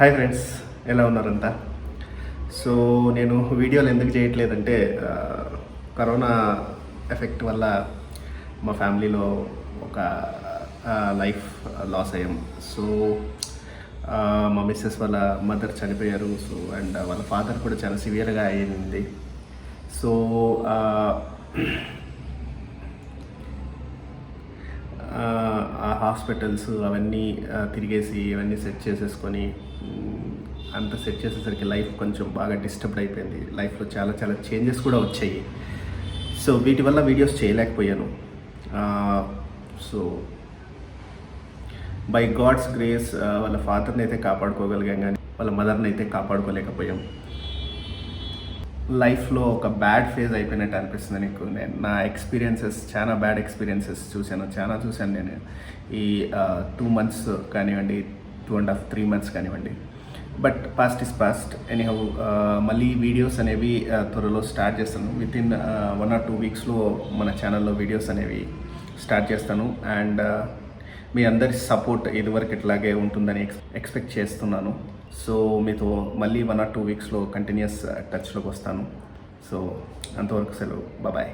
Hi friends, ఎలా ఉన్నారంతా? So నేను వీడియోలు ఎందుకు చేయట్లేదంటే కరోనా ఎఫెక్ట్ వల్ల మా ఫ్యామిలీలో ఒక లైఫ్ లాస్ అయ్యాం. సో మా మిస్సెస్ వాళ్ళ మదర్ చనిపోయారు. సో అండ్ వాళ్ళ ఫాదర్ కూడా చాలా సివియర్గా అయింది. సో ఆ హాస్పిటల్స్ అవన్నీ తిరిగేసి ఇవన్నీ సెట్ చేసేసుకొని అంత సెట్ చేసేసరికి లైఫ్ కొంచెం బాగా డిస్టర్బ్డ్ అయిపోయింది. లైఫ్లో చాలా చాలా చేంజెస్ కూడా వచ్చాయి. సో వీటి వల్ల వీడియోస్ చేయలేకపోయాను. సో బై గాడ్స్ గ్రేస్ వాళ్ళ ఫాదర్ని అయితే కాపాడుకోగలిగాం, కానీ వాళ్ళ మదర్ని అయితే కాపాడుకోలేకపోయాం. లైఫ్లో ఒక బ్యాడ్ ఫేజ్ అయిపోయినట్టు అనిపిస్తుంది. నేను నా ఎక్స్పీరియన్సెస్ చాలా బ్యాడ్ ఎక్స్పీరియన్సెస్ చూశాను నేను ఈ 2 months కానివ్వండి, 2.5-3 months కానివ్వండి. But past is past. Anyhow మళ్ళీ వీడియోస్ అనేవి త్వరలో స్టార్ట్ చేస్తాను. వితిన్ 1 or 2 weeksలో మన ఛానల్లో వీడియోస్ అనేవి స్టార్ట్ చేస్తాను. అండ్ మీ అందరి సపోర్ట్ ఇదివరకు ఇట్లాగే ఉంటుందని ఎక్స్పెక్ట్ చేస్తున్నాను. సో మీతో మళ్ళీ 1 or 2 weeksలో కంటిన్యూస్ టచ్లోకి వస్తాను. సో అంతవరకు సెలవు, బాయ్.